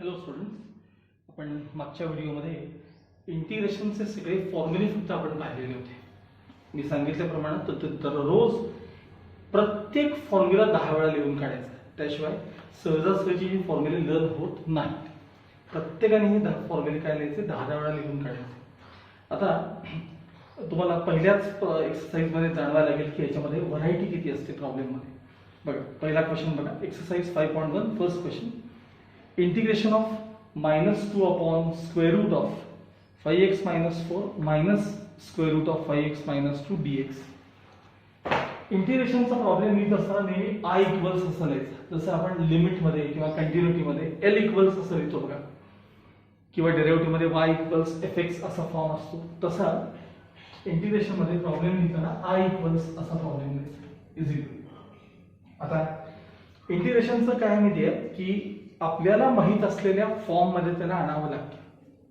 Hello students, आपण मागच्या व्हिडिओमध्ये इंटिग्रेशनचे सगळे फॉर्म्युले फक्त आपण पाहिलेले होते. मी सांगितल्याप्रमाणे दररोज प्रत्येक फॉर्म्युला 10 वेळा लिहून काढायचा, त्याशिवाय सहजासहजी ही फॉर्म्युले लर्न होत नाहीत. प्रत्येकाने हे 10 फॉर्म्युले काय लिहायचे, 10 वेळा लिहून काढायचे. आता तुम्हाला पहिल्याच एक्सरसाइजमध्ये जाणवायला लागेल की याच्यामध्ये व्हरायटी किती असते प्रॉब्लेममध्ये. बघा, पहिला क्वेश्चन बघा, exercise 5.1 first question. Integration of -2 upon square root of 5x - 4 minus square root of 5x - 2 dx. इंटिग्रेशनचा प्रॉब्लेम लिहित असताना नेहमी I इक्वल्स असं लिहायचं, जसं आपण लिमिटमध्ये किंवा कंटिन्युटीमध्ये L इक्वल्स असं लिहितो बघा, किंवा डेरिव्हेटिव्हमध्ये y इक्वल्स fx असा फॉर्म असतो, तसा इंटिग्रेशनमध्ये प्रॉब्लेम लिहिताना I इक्वल्स असा प्रॉब्लेम लिहायचा इज इक्वल. आता इंटिग्रेशनचं काय माहिती आहे की आपल्याला माहित असलेल्या फॉर्म मध्ये त्याला आणावं लागतं.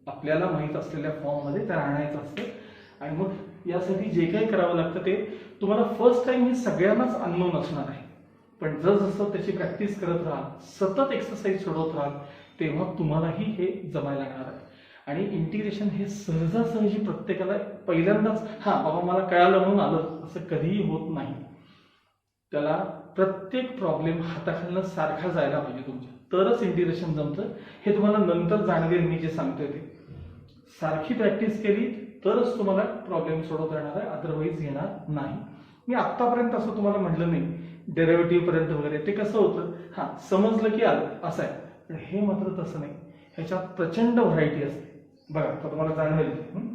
आपल्याला माहित असलेल्या फॉर्म मध्ये त्याला आणायचं असतं आणि मग यासाठी जे काही करावं लागतं ते तुम्हाला फर्स्ट टाइम हे सगळ्यांनाच अननोन असणार आहे, पण जसं त्याची प्रॅक्टिस करत राहाल, सतत एक्सरसाइज सोडवत राहाल, तेव्हा तुम्हालाही हे जमायला लागणार आहे. आणि इंटिग्रेशन हे सहजासहजी प्रत्येकाला पहिल्यांदाच बाबा मला कळालं म्हणून आलं असं कधीही होत नाही. त्याला प्रत्येक प्रॉब्लेम हाताखालनं सारखा जायला पाहिजे तुमच्या, तरच इंटिग्रेशन जमतं. हे तुम्हाला नंतर जाणवेल मी जे सांगतोय ते. सारखी प्रॅक्टिस केली तरच तुम्हाला प्रॉब्लेम सोडवता येणार आहे, अदरवाईज येणार नाही. मी आतापर्यंत असं तुम्हाला म्हटलं नाही डेरिव्हेटिव्ह पर्यंत वगैरे, ते कसं होतं समजलं की आलं असं आहे, पण हे मात्र तसं नाही. ह्याच्यात प्रचंड व्हरायटी असते. बघा, आता तुम्हाला जाणवेल.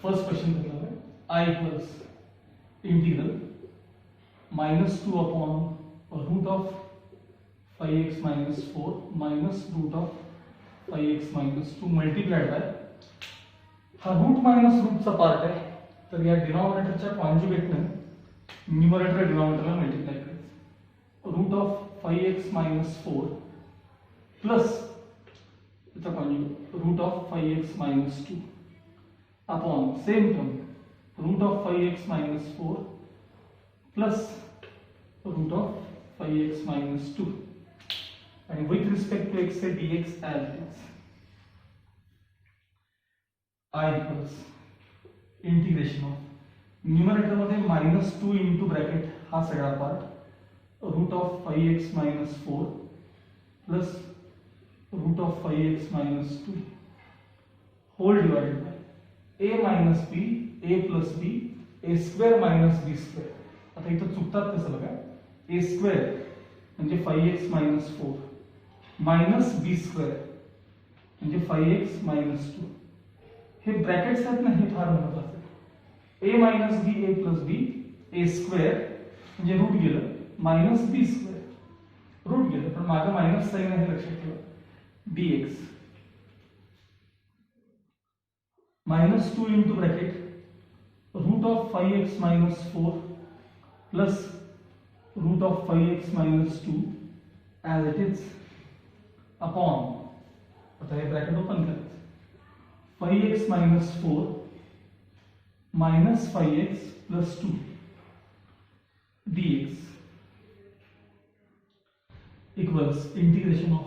फर्स्ट क्वेश्चन घेतला आहे, I equals integral -2 upon root of 5x - 4 minus root of 5x - 2 multiplied by, हा रूट मायनस रूटचा पार्ट आहे, तर या डिनॉमिनेटरच्या कॉन्जुगेटने न्यूमरेटर डिनॉमिनेटरला मल्टिप्लाय करायचं. रूट ऑफ 5x - 4 प्लस त्याचा conjugate root of 5x - 2 upon same term root of 5x - 4 plus root of 5x - 2 and with respect to x say dx as it is. I equals integration of numerator मध्ये -2 into bracket हा सगळा part root of 5x - 4 plus root of 5x - 2 whole divided by a minus b a plus b a square minus b square. आता इथं चुकतात कसं बघा, a square म्हणजे 5x - 4 minus b square म्हणजे 5x - 2. हे ब्रॅकेट्स आहेत ना, हे फार महत्त्वाचं आहे. a minus b a plus b a square म्हणजे रूट गेलं, मायनस b square रूट गेलं, पण मागं मायनस साइन आहे लक्षात ठेवा, dx -2 into bracket root of 5x - 4 plus root of 5x - 2 as it is upon, आता हे ब्रॅकेट ओपन करायचं, 5x - 4 minus 5x plus 2 dx equals integration of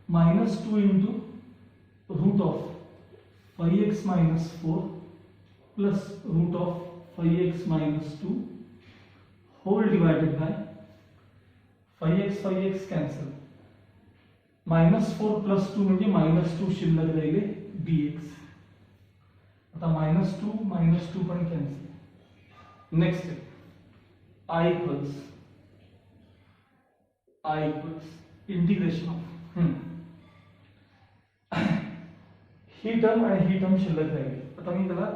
-2 into root of 5x - 4 plus root of 5x - 2 whole divided by 5x cancel, -4 plus 2 म्हणजे -2 शिल्लक राहिले dx. आता -2 पण cancel. Next I equals integration of he term आणि ही term शिल्लक राहील. आता मी त्याला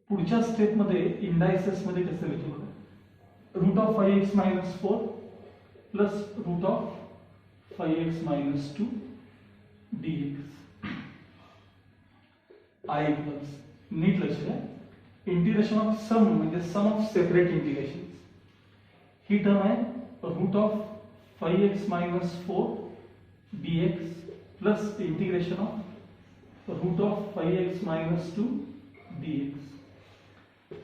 पुढच्या स्टेप मध्ये इंडायसेस मध्ये कसं लिहितो बघा, root of 5x - 4 plus root of 5x - 2 dx. I equals, नीट लक्ष द्या, इंटिग्रेशन ऑफ सम म्हणजे सम ऑफ सेपरेट इंटिग्रेशन. ही टर्म आहे root of 5x minus 4 dx plus the integration of root of 5x minus 2 dx.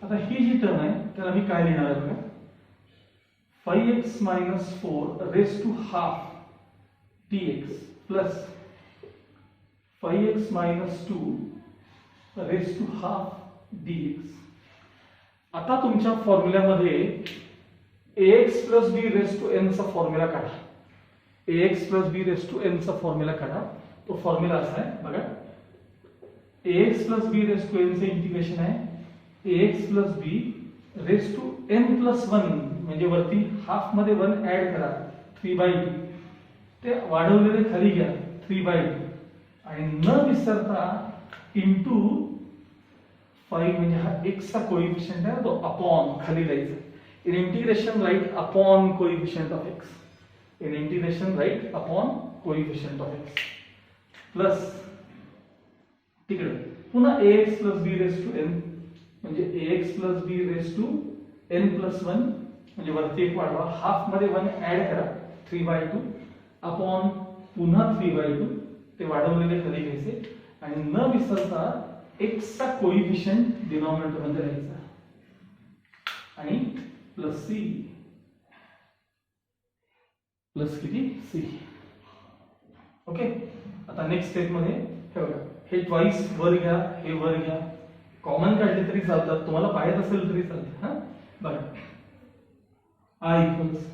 आता ही जी term आहे त्याला मी काय लिहिणार आहे बघा, 5x minus 4 raised to half dx plus 5x minus 2 raised to half dx. आता तुमच्या फॉर्म्युल्यामध्ये ax plus b raised to n चा फॉर्म्युला काढा. ax plus b raised to n चा फॉर्म्युला काढा. तो फॉर्म्युला असा आहे बघा, ax plus b raised to n चे इंटिग्रेशन आहे ax plus b raised to n plus 1, म्हणजे वरती हाफ मध्ये 1 ऍड करा 3/2, ते वाढवलेले खाली घ्या 3/2 आणि न विसरता इनटू 5, म्हणजे हा x चा कोएफिशिएंट आहे तो अपॉन खाली जायचा. In integration right upon coefficient of x, in integration right upon coefficient of x plus तिकडे पुन्हा ax plus b raised to n, म्हणजे ax plus b raised to n plus 1, म्हणजे वरती एक वाढवा हाफ मध्ये 1 ऍड करा 3/2 अपॉन पुन्हा 3/2, ते वाढवलेले खाली घ्यायचे आणि न विसरता x चा कोएफिशिएंट डिनॉमिनेटर मध्ये घ्यायचा आणि प्लस c, प्लस किती c. ओके, आता नेक्स्ट स्टेप मध्ये हे बघा, हे ट्वाइस वर घ्या, हे वर घ्या, कॉमन काढले तरी चालतात, तुम्हाला पाहिजे असेल तरी चालते. हा बघा, i इक्वल्स,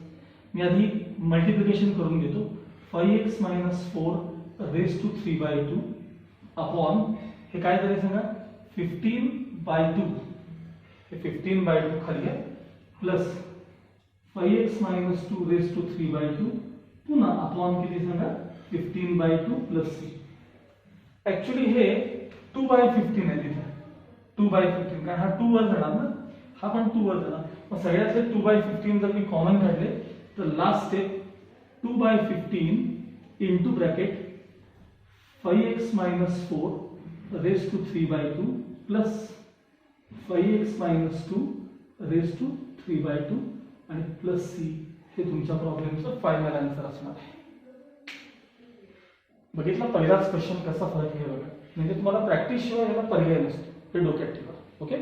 मी आधी मल्टिप्लिकेशन करून घेतो, 5x minus 4 raised to 3/2 upon हे काय झाले सांगा 15/2, हे 15/2 खाली आहे plus 5x minus 2 raised to 3/2 पुन्हा अपॉन किती सांगा 15/2 प्लस c. ऍक्च्युली हे 2/15 आहे तिथे, 2/15, कारण हा 2 वर जाणार ना, हा पण 2 वर जाणार. मग सगळ्यातले 2/15 जर मी कॉमन काढले तर last step 2/15 into bracket 5x minus 4 raised to 3/2 plus 5x minus 2 raised to 3/2 आणि प्लस c. हे तुमच्या प्रॉब्लेमचं फायनल आन्सर असणार आहे. बघितला पहिलाच क्वेश्चन कसा फरक आहे बघा, म्हणजे तुम्हाला प्रॅक्टिस शिवाय याला पर्याय नसतो, हे डोक्यात ठेवा. Okay,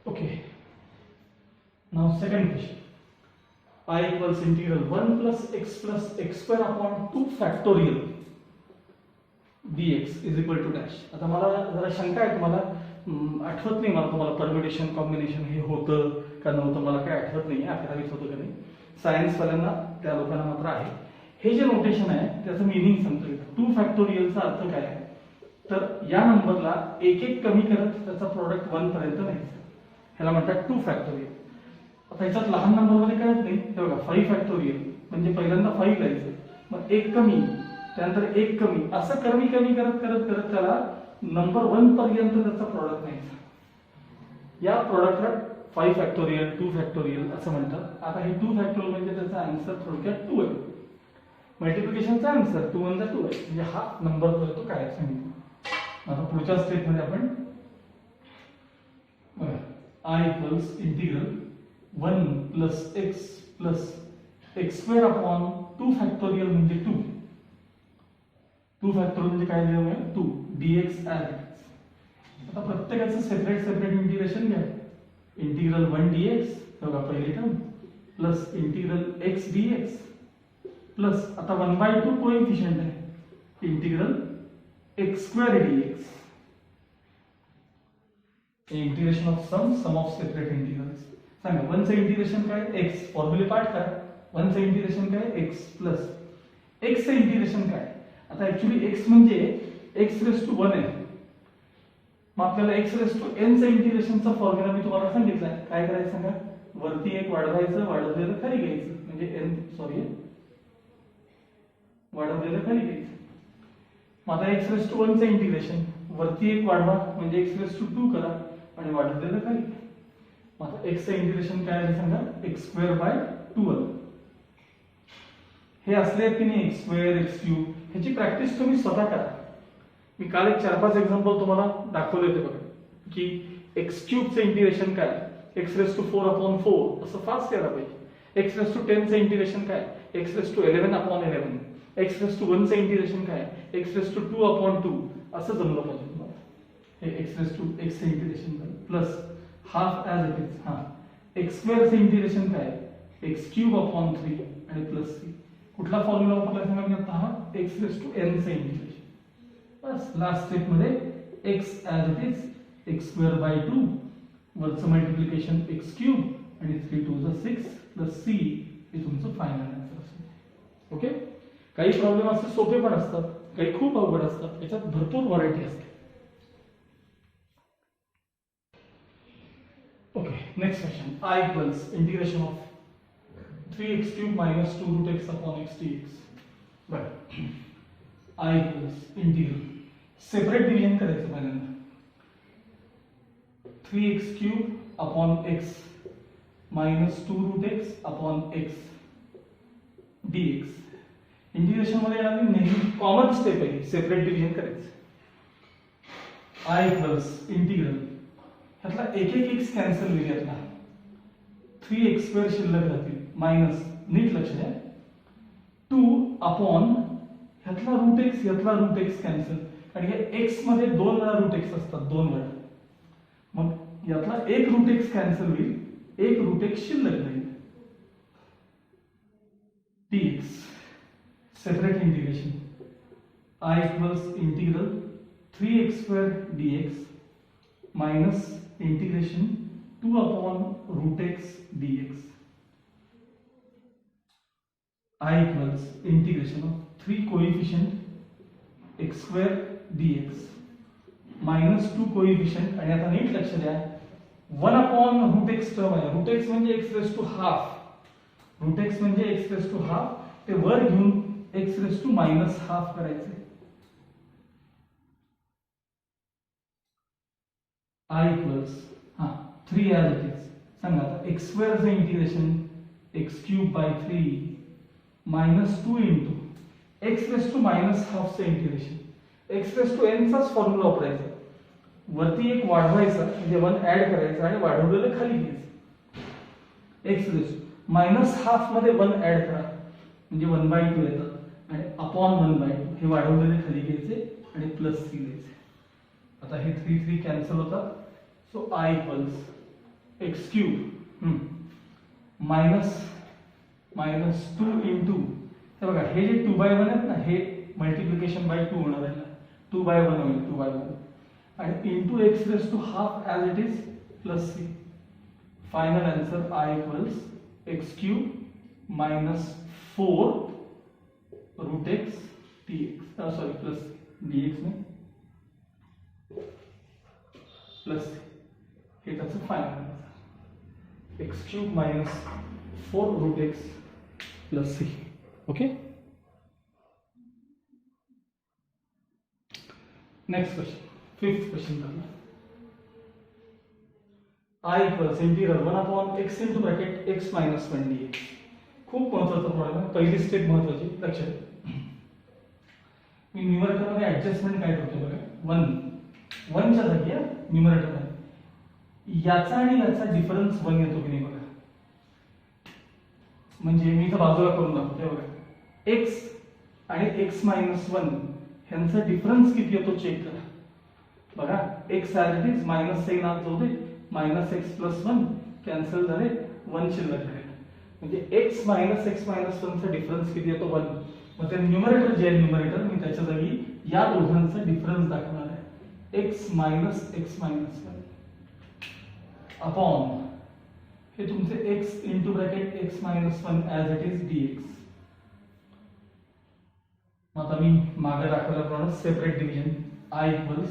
okay, now second question, i equals integral 1 plus x square upon 2 factorial dx is equal to dash. आता मला जरा शंका आहे, तुम्हाला आठवत नाही मला तुम्हाला परम्युटेशन कॉम्बिनेशन हे होतं का नव्हतं, मला काय आठवत नाही, 11वीत होतं का नाही. सायन्स वाल्यांना त्या लोकांना मात्र आहे. हे जे नोटेशन आहे त्याचं मीनिंग सांगतो. 2 फॅक्टोरियलचा अर्थ काय आहे, तर या नंबरला एक एक कमी करत त्याचा प्रोडक्ट 1 पर्यंत न्यायचा, ह्याला म्हणतात 2 फॅक्टोरियल. आता ह्याच्यात लहान नंबर मध्ये कळत नाही, हे बघा 5 फॅक्टोरियल म्हणजे पहिल्यांदा 5 लिहायचं, मग एक कमी, त्यानंतर एक कमी, असं कमी कमी करत करत करत त्याला नंबर 1 पर्यंत त्याचा प्रोडक्ट न्यायचा. या प्रोडक्टला 5 फॅक्टोरियल 2 फॅक्टोरियल असं म्हणतात. आता हे 2 फॅक्टोरियल म्हणजे त्याचा आन्सर थोडक्यात 2 आहे. मल्टिप्लिकेशनचा आन्सर 2 × 2 आहे, म्हणजे हा नंबर जो आहे तो काय सांगितलं. आता पुढच्या स्टेप मध्ये आपण i equals integral 1 plus x square upon 2 factorial म्हणजे 2 फॅक्टोरियल म्हणजे काय लिहिलं आहे 2 dx as. आता प्रत्येकाचं सेपरेट सेपरेट इंटिग्रेशन घ्या. इंटिग्रल 1 dx बघा पहिली term plus integral x dx plus आता 1/2 कोएफिशिएंट आहे integral x square dx. Integration of sum of separate integrals. सांगा 1 चं इंटिग्रेशन काय x, फॉर्म्युले पाठ करा. 1 चं इंटिग्रेशन काय x प्लस x चं इंटिग्रेशन काय. आता ऍक्च्युली x म्हणजे x रेस टू 1 आहे, मग आपल्याला x रेस टू n चं इंटिग्रेशनचा फॉर्म्युला मी तुम्हाला सांगितलाय. काय करायचं सांगा, वरती एक वाढवायचं, वाढवलेलं खाली घ्यायचं, म्हणजे वाढवलेलं खाली घ्यायचं. मग आता x रेस टू 1 चं इंटिग्रेशन, वरती एक वाढवा म्हणजे x रेस टू 2 करा आणि वाढवलेलं खाली. मग आता x चं इंटिग्रेशन काय आहे सांगा, x²/2. हे असले आहेत की नाही x² x³, ह्याची प्रॅक्टिस तुम्ही स्वतः करा. मी काल एक 4-5 एक्झाम्पल तुम्हाला दाखवले होते बघा, की x³ चं इंटिग्रेशन काय, एक्स रेस टू 4/4 असं फास्ट यायला पाहिजे. एक्स रेस टू 10 चं इंटिग्रेशन काय, x raise to 11/11. X raise to 1 चं इंटिग्रेशन काय, एक्स रेस टू 2/2 असं जमलं पाहिजे तुम्हाला. हे एक्स रेस टू एक्स चं integration plus half as it is. हा एक्स स्क्वेअर चं इंटिग्रेशन काय, x³ आणि प्लस c. कुठला फॉर्म्युला वापरला सांगा मी आता, हा एक्स रेस टू n चं इंटिग्रेशन. बस लास्ट स्टेप मध्ये x as it is x²/2 वरचं मल्टिप्लिकेशन x³ आणि 3 × 6 प्लस c हे तुमचं फायनल आन्सर असेल. ओके. काही प्रॉब्लेम असते सोपे पण असतात, काही खूप अवघड असतात, याच्यात भरपूर व्हरायटी असते. Okay, next question. I equals integration of 3x³ - 2√x/x dx. बरं, I equals integral separate division करायचं पहिल्यांदा. 3x³ x - 2√x/x dx. Integration मध्ये येणारी नेहमी कॉमन स्टेप आहे सेपरेट डिव्हिजन करायचं. I इक्वल्स इंटिग्रल ह्यातला एक x कॅन्सल होईल, यातला 3x² शिल्लक राहतील मायनस, नीट लक्ष द्या, 2 ह्यातला √x ह्यातला √x कॅन्सल, आणि हे x मध्ये 2 वेळा √x असतात, 2 वेळा. मग यातला एक √x कॅन्सल होईल, एक √x शिल्लक राहील. dx separate integration. I equals integral 3x² dx minus integration 2/√x dx. I equals integration of 3 coefficient x² dx minus 2 coefficient, आणि आता नीट लक्ष द्या, 1/√x टर्म आहे. √x म्हणजे x raise to half, √x म्हणजे x रेस टू हाफ, ते वर घेऊन x रेस टू -½ करायचे. I equals 3 as it is. सांगा आता x² चं integration x³ 3 - 2 × x raise to -½ चं integration. x raise to n चाच फॉर्म्युला वापरायचा, वरती एक वाढवायचा म्हणजे 1 ऍड करायचा आणि वाढवलेलं खाली घ्यायचं. x रेस टू -½ मध्ये 1 ऍड करा म्हणजे 1/2 येतं, आणि अपॉन 1/2 हे वाढवलेले खाली घ्यायचे आणि प्लस c द्यायचे. आता हे 3 कॅन्सल होतात. So I equals x³ minus 2 × हे बघा, हे जे 2/1 आहेत ना, हे मल्टिप्लिकेशन बाय 2 होणार आहे, 2/1 होईल, 2/1, आणि into x raise to half as it is plus c. Final answer I equals x³ - 4√x dx. Sorry, plus dx में प्लस हे त्याचं final answer, x³ - 4√x plus c. Okay. Next question, 5th question करना. I equals integral 1/x × x - 1 dx. खूप महत्वाचा problem आहे, पहिली step महत्वाची, लक्षात. मी न्यूमरेटर मध्ये ऍडजस्टमेंट काय करतो बघा, 1 च्या जागी न्यूमरेटर मध्ये याचा आणि याचा डिफरन्स 1 येतो की नाही बघा. म्हणजे मी इथं बाजूला करून दाखवतो बघा, x आणि x - 1 ह्यांचा डिफरन्स किती येतो चेक करा. बघा, x as it is minus sign आत जाऊ दे, -x + 1 कॅन्सल झाले, 1 शिल्लक राहील. म्हणजे x - x - 1 चा डिफरन्स किती येतो, 1. मग ते न्यूमरेटर जे आहे, न्यूमरेटर मी त्याच्या जागी या दोघांचा डिफरन्स दाखवणार आहे, x - x - 1 अपॉन हे तुमचे x × x - 1 as it is dx. आता मी मागे दाखवल्याप्रमाणे separate division. I equals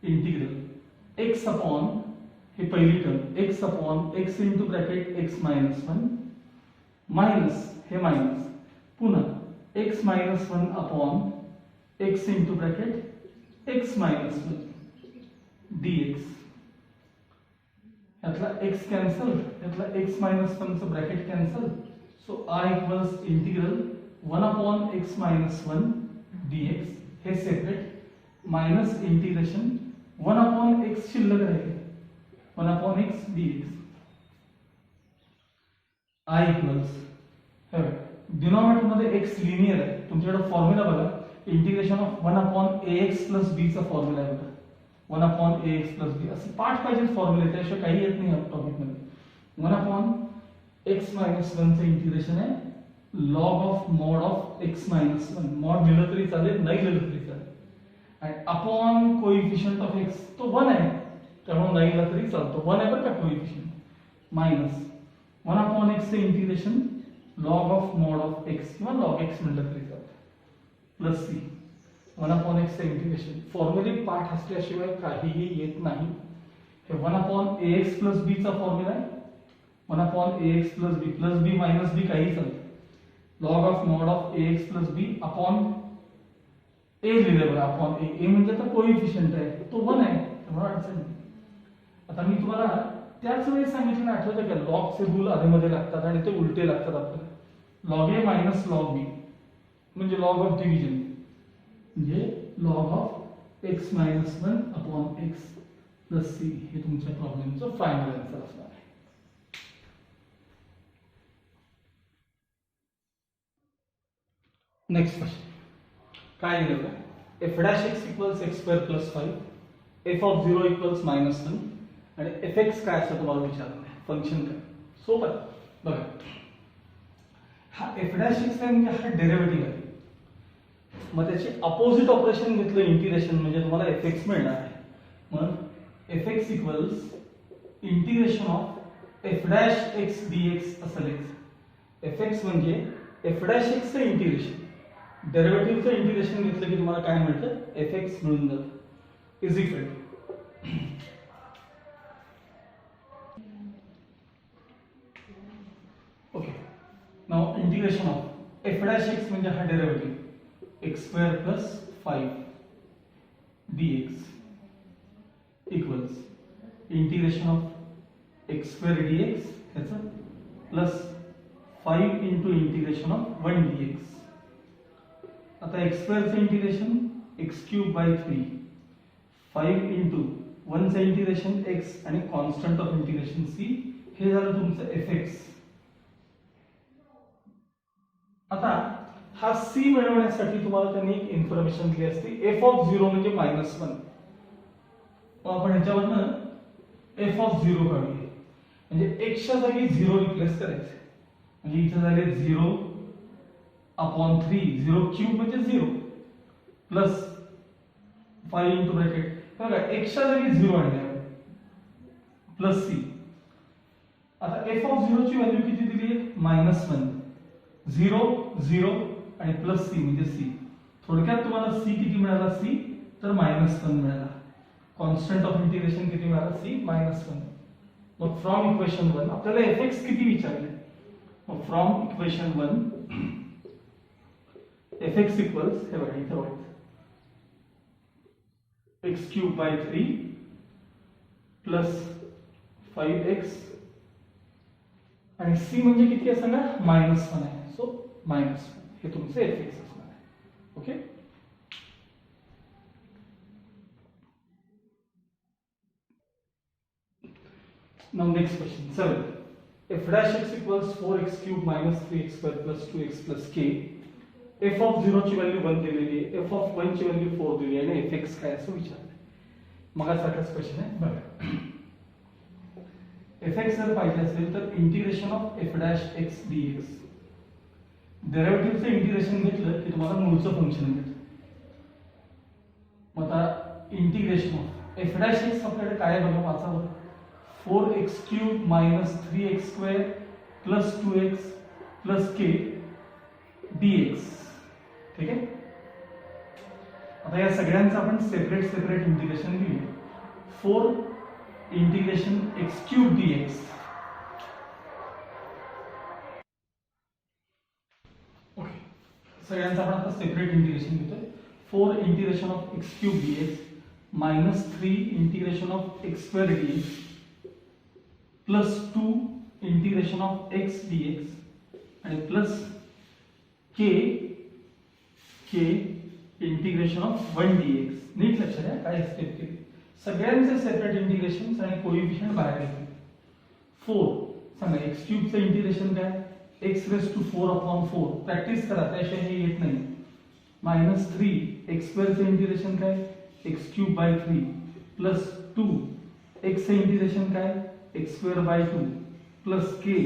integral x upon हे पहिली term x upon x × x - 1 minus हे माइनस, पुन्हा x - 1 upon x × x - 1 dx. यातला x कॅन्सल, यातला x - 1 चं bracket cancel. So I equals integral 1/x - 1 dx, हे सेपरेट, माइनस इंटिग्रेशन 1/x शिल्लक राहील, 1/x dx. I equals denominator मध्ये x linear आहे, तुमच्याकडे फॉर्म्युला बघा integration of 1/ax plus b चा फॉर्म्युला आहे बघा 1/ax प्लस b असे पाठ पाहिजे फॉर्म्युले, त्याशिवाय काही येत नाही या टॉपिक मध्ये 1/x मायनस 1 चं इंटिग्रेशन आहे log of mod of x minus 1 mod लिहिलं तरी चालेल नाही लिहिलं तरी चालेल आणि अपॉन कोएफिशिएंट ऑफ x तो 1 आहे त्यामुळे नाही लिहिलं तरी चालतो 1 आहे बरं का कोएफिशिएंट मायनस 1/x चे integration log of mod of x किंवा log x म्हटलं तरी चालतं प्लस c 1/x चे इंटिग्रेशन फॉर्म्युले पाठ असल्याशिवाय काहीही येत नाही. हे 1/ax प्लस b चा फॉर्म्युला आहे 1/ax plus b minus b काही चालतं log of mod of ax plus b upon a लिहिलं बरं अपॉन a म्हणजे तर कोएफिशिएंट आहे तो 1 आहे त्यामुळे अडचण नाही. आता मी तुम्हाला त्याच वेळी सांगितलं आठवतं का लॉगचे रूल आधीमध्ये लागतात आणि ते उलटे लागतात आपल्याला log a minus log b म्हणजे लॉग ऑफ डिव्हिजन म्हणजे log of x minus 1 upon x plus c हे तुमच्या प्रॉब्लेमचं फायनल आन्सर असणार आहे. नेक्स्ट क्वेश्चन काय दिलं आहे f dash x equals x square plus 5 f of 0 equals minus 1 आणि fx काय असं तुम्हाला विचारलं आहे फंक्शन काय सोपं आहे बघा हा f dash x आहे म्हणजे हा डेरिव्हेटिव्ह आहे मग त्याचे अपोजिट ऑपरेशन घेतलं इंटिग्रेशन म्हणजे तुम्हाला fx मिळणार आहे मग fx equals integration of f dash x dx असं लिहायचं fx म्हणजे f dash x चं इंटिग्रेशन डेरिव्हेटिव्हचं इंटिग्रेशन घेतलं की तुम्हाला काय मिळतं fx मिळून जातं is equal okay now integration of f dash x म्हणजे हा derivative x square plus 5 dx equals integration of x square dx ह्याचं plus 5 into integration of 1 dx आता x square चं integration x cube by 3 5 into 1 चं integration x आणि constant of integration c हे झालं तुमचं fx. आता हा c मिळवण्यासाठी तुम्हाला त्यांनी एक इन्फॉर्मेशन दिली असते f of 0 म्हणजे -1 मग आपण ह्याच्यावरनं f of 0 काढूया म्हणजे x च्या जागी 0 रिप्लेस करायचे म्हणजे इथे झाले 0 अपॉन 3 0 क्यूब म्हणजे 0 प्लस 5 इंटू ब्रॅकेट बघा x च्या जागी 0 आणले प्लस c आता f of 0 ची व्हॅल्यू किती दिली आहे -1 0 0 आणि प्लस c म्हणजे c थोडक्यात तुम्हाला c किती मिळाला c तर -1 मिळाला कॉन्स्टंट ऑफ इंटिग्रेशन किती मिळाला c -1 मग फ्रॉम इक्वेशन 1 आपल्याला fx किती विचारले मग फ्रॉम इक्वेशन 1 fx इक्वल्स हे बघा इथे बघा x cube by 3 plus 5x आणि c म्हणजे किती आहे सांगा -1 आहे सो -1 हे तुमचे fx असणार आहे okay. Now next question 7 f dash x equals 4x cube minus 3x square plus 2x plus k f of 0 ची व्हॅल्यू 1 दिलेली आहे f of 1 ची व्हॅल्यू 4 दिली आहे आणि fx काय असं विचारलं मगासारखाच क्वेश्चन आहे बघा fx जर पाहिजे असेल तर integration of f dash x dx डेरिव्हेटिव्हचं इंटिग्रेशन घेतलं की तुम्हाला मूळचं फंक्शन मिळतं मग आता integration of f dash x आपल्याकडे काय आहे बघा वाचा 4x cube minus 3x square plus 2x plus k dx ठीक आहे. आता या सगळ्यांचं आपण सेपरेट इंटिग्रेशन घेऊया 4 integration x cube dx okay सगळ्यांचं आपण आता सेपरेट इंटिग्रेशन घेतोय 4 integration of x cube dx minus 3 integration of x square dx plus 2 integration of x dx आणि plus k integration of 1 dx नीट लक्षात द्या काय स्टेप केली सगळ्यांचे सेपरेट इंटिग्रेशन आणि कोएफिशिएंट बाहेर घेतले 4 सांगा x क्यूब चे इंटिग्रेशन काय एक्स रेस टू 4/4 प्रॅक्टिस करा, त्याशिवाय हे येत नाही. -3 एक्स स्क्वेअरचं इंटिग्रेशन काय एक्स क्यूब बाय 3 प्लस 2 एक्सचं इंटिग्रेशन काय x square by 2 plus k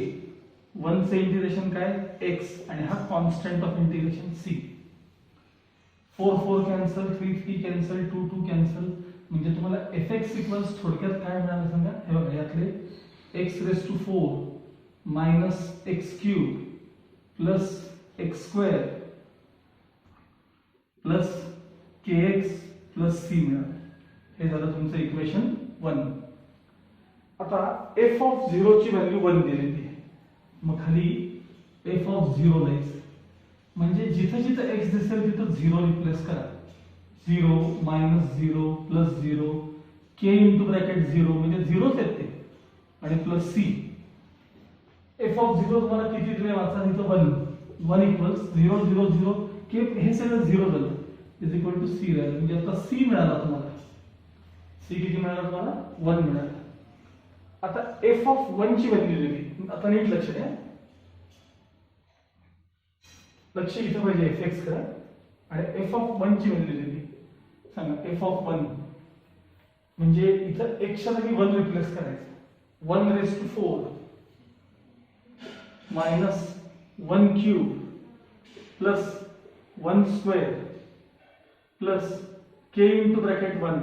1चं इंटिग्रेशन काय एक्स आणि हा constant of integration C. 4 cancel, 3 cancel, 2 cancel, म्हणजे तुम्हाला एफ एक्स इक्वल्स थोडक्यात काय मिळालं सांगा. हे बघा यातले x raise to 4 minus x cube plus x square plus K x plus C मिळालं. हे झालं तुमचं इक्वेशन 1. आता एफ ऑफ 0 ची व्हॅल्यू 1 दिलेली आहे. मग खाली एफ ऑफ 0 लिहायचं, म्हणजे जिथं जिथं एक्स दिसेल तिथं 0 रिप्लेस करा. 0 -0 प्लस 0 के इंटू ब्रॅकेट 0 म्हणजे 0च येते आणि प्लस सी. एफ ऑफ 0 तुम्हाला किती दिले वाचा, इथं 1 इक्वल्स 0 0 0 के हे सगळं 0 झालं इज इक्वल टू सी राहिलं. म्हणजे आता सी मिळाला तुम्हाला. सी किती मिळाला तुम्हाला 1 मिळाला. आता एफ ऑफ 1 ची व्हॅल्यू दिली. आता नीट लक्ष द्या, लक्ष इथं पाहिजे. एफ एक्स करा आणि एफ ऑफ 1 ची व्हॅल्यू दिली. सांगा एफ ऑफ 1 म्हणजे इथं एक्सच्या जागी 1 रिप्लेस करायचं. 1 raise to 4 minus 1 cube plus 1 square plus K into bracket 1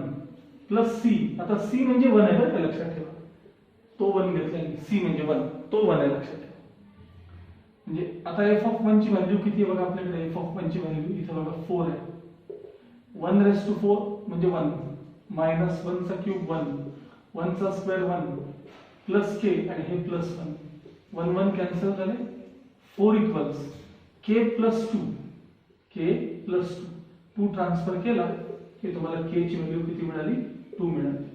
plus C. आता सी म्हणजे 1 आहे बरं का, लक्षात ठेवा. तो 1 घेतला, सी म्हणजे 1, तो 1 आहे लक्षात ठेवा. म्हणजे आता एफ ऑफ 1 ची व्हॅल्यू किती आहे बघा आपल्याकडे. एफ ऑफ 1 ची व्हॅल्यू इथं बघा 4 आहे. 1 रेस टू 4 म्हणजे 1 मायनस 1 चा क्यूब 1 1 चा स्क्वेअर 1 प्लस के आणि हे प्लस 1 1 कॅन्सल झाले. 4 इक्वल्स के प्लस 2 के प्लस 2 ट्रान्सफर केला की तुम्हाला के ची व्हॅल्यू किती मिळाली 2 मिळाली.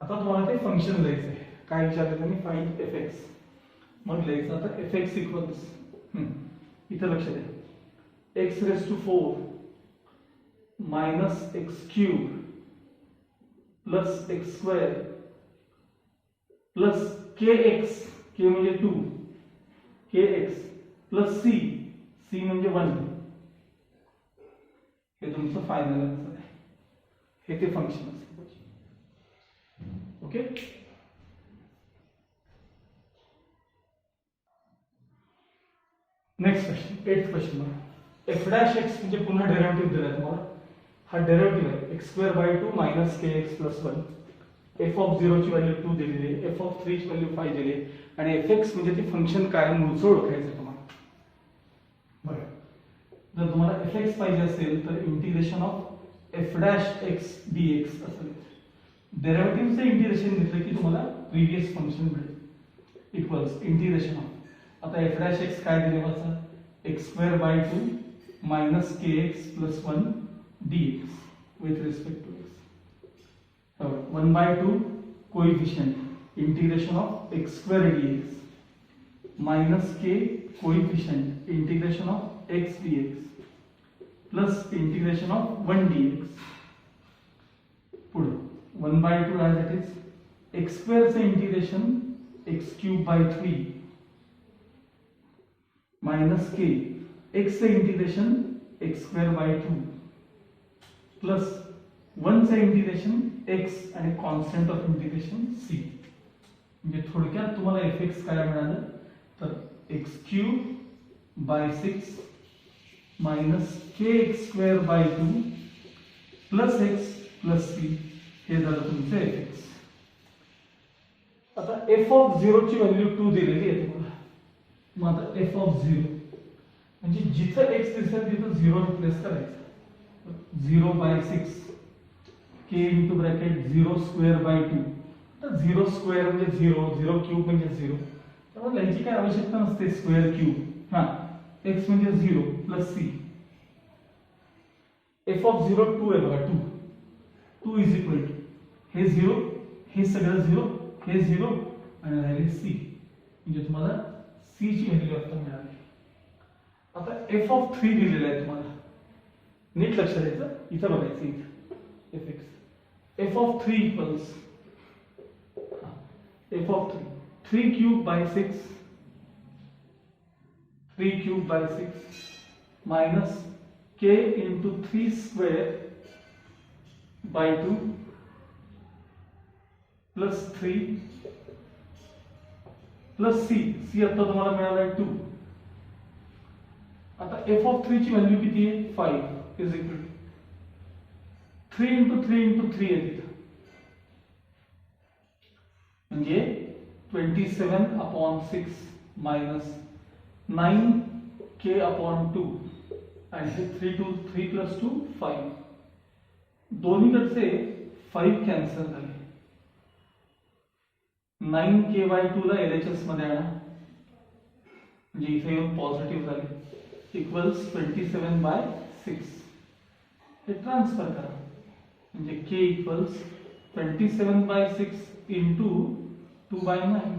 आता तुम्हाला ते फंक्शन लिहायचं आहे. काय विचारलं त्यांनी, फाइंड एफ एक्स. मग लिहायचं आता एफ एक्स इक्वल्स इथं लक्ष द्या x raise to 4 minus x cube plus x square plus K x, k म्हणजे 2 k x plus C, C म्हणजे 1. हे तुमचं फायनल आन्सर आहे. हे ते फंक्शन असेल. Okay. Next question, 8th question बघा. एफ डॅश एक्स म्हणजे पुन्हा डेरिव्हेटिव्ह दिलाय तुम्हाला. हा डेरिव्हेटिव्ह आहे x square by 2 minus K x plus 1. F of 0 ची व्हॅल्यू 2 दिलेली आहे. एफ ऑफ 3 ची व्हॅल्यू 5 दिली आहे. आणि एफ एक्स म्हणजे ते फंक्शन काय मूळचं ओळखायचं तुम्हाला. बघा जर तुम्हाला एफ एक्स पाहिजे असेल तर integration of F dash x D x असेल. डेरिव्हेटिव्हचं इंटिग्रेशन घेतलं की तुम्हाला प्रिव्हियस फंक्शन मिळेल इक्वल्स इंटिग्रेशन ऑफ. आता एफ डॅश एक्स काय दिले वाचा x square by 2 minus K x plus 1 D x with respect to x. 1/2 coefficient integration of x square dx minus K coefficient integration of x dx plus integration of 1 dx. पुढे 1/2 as it is x square चे integration x cube by 3 minus K x चे integration x square by 2 plus 1 चे integration x आणि constant of integration c. म्हणजे थोडक्यात तुम्हाला fx काय मिळालं तर x cube by 6 minus kx square by 2 plus x plus c. हे झालं तुमचं fx. आता f ऑफ 0 ची व्हॅल्यू 2 दिलेली आहे तुम्हाला. मग आता f ऑफ 0 म्हणजे जिथं x दिसेल तिथं 0 रिप्लेस करायचं. 0 by 6 k into bracket 0 square by 2. तर 0 स्क्वेअर म्हणजे 0, 0 क्यूब म्हणजे 0. त्यामुळे याची काय आवश्यकता नसते स्क्वेअर क्यूब. हा x म्हणजे 0 प्लस c. f ऑफ 0 2 आहे बघा 2 इज इक्वल टू हे 0 हे सगळं 0 हे 0 आणि राहिले c. म्हणजे तुम्हाला c ची व्हॅल्यू आता मिळाली. आता f ऑफ 3 दिलेला आहे तुम्हाला. नीट लक्ष द्यायचं, इथं बघायचं इथं fx. f of 3 equals f of 3 3 cube by 6 3 cube by 6 minus k into 3 square by 2 plus 3 plus c आता तुम्हाला मिळाला आहे 2. आता f of 3 ची व्हॅल्यू किती आहे 5 is equal to 3 into 3 into 3 आहे तिथं, म्हणजे 27 upon 6 minus 9k upon 2 आणि हे 3 plus 2 5. दोन्हीकडचे 5 कॅन्सल झाले. 9k by 2 ला LHS मध्ये आणा, म्हणजे इथे येऊन पॉझिटिव्ह झाले, इक्वल्स 27 by 6. हे ट्रान्सफर करा, म्हणजे k equals 27 by 6 into 2 by 9.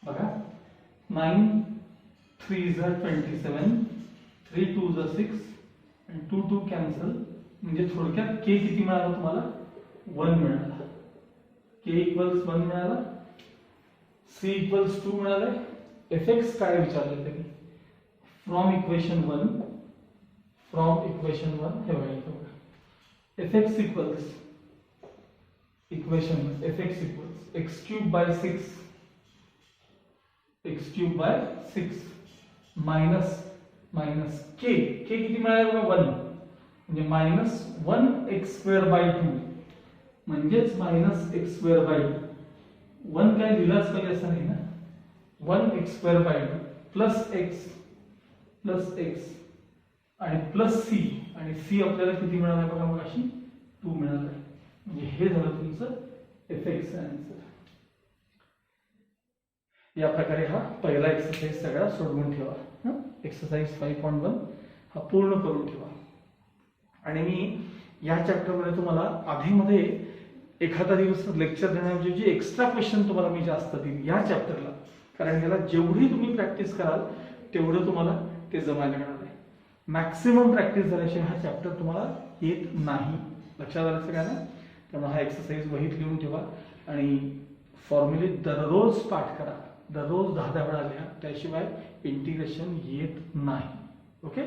बघा 9 3s are 27, 3 2s are 6 आणि 2 कॅन्सल, म्हणजे थोडक्यात k किती मिळाला तुम्हाला 1 मिळाला. k इक्वल्स 1 मिळाला, c इक्वल्स 2 मिळाला. fx काय विचारले त्यांनी फ्रॉम इक्वेशन 1 हे बघा fx equals equation fx equals x cube by 6 minus k किती मिळाला बघा 1, म्हणजे मायनस 1 x square by 2 म्हणजेच मायनस x square by 2. 1 काय लिहिलाच पाहिजे असं नाही ना, 1 x square by 2 plus x आणि प्लस c, आणि c आपल्याला किती मिळाला बघा मग अशी 2 मिळाला. म्हणजे हे झालं तुमचं fx आन्सर. या प्रकारे हा पहिला एक्सरसाइज सगळा सोडवून ठेवा. एक्सरसाइज 5.1 हा पूर्ण करून ठेवा. आणि मी या चॅप्टरमध्ये तुम्हाला आधीमध्ये एखादा दिवस लेक्चर देण्याऐवजी एक्स्ट्रा क्वेश्चन तुम्हाला मी जास्त देईन या चॅप्टरला, कारण याला जेवढी तुम्ही प्रॅक्टिस कराल तेवढं तुम्हाला ते जमायला लागणार आहे. मॅक्सिमम प्रॅक्टिस झाल्याशिवाय हा चॅप्टर तुम्हाला येत नाही. लक्षात आलं सगळ्यांना? त्यामुळे हा एक्सरसाइज वहीत लिहून ठेवा आणि फॉर्म्युले दररोज पाठ करा, दररोज 10 वेळा लिहा, त्याशिवाय इंटिग्रेशन येत नाही. ओके.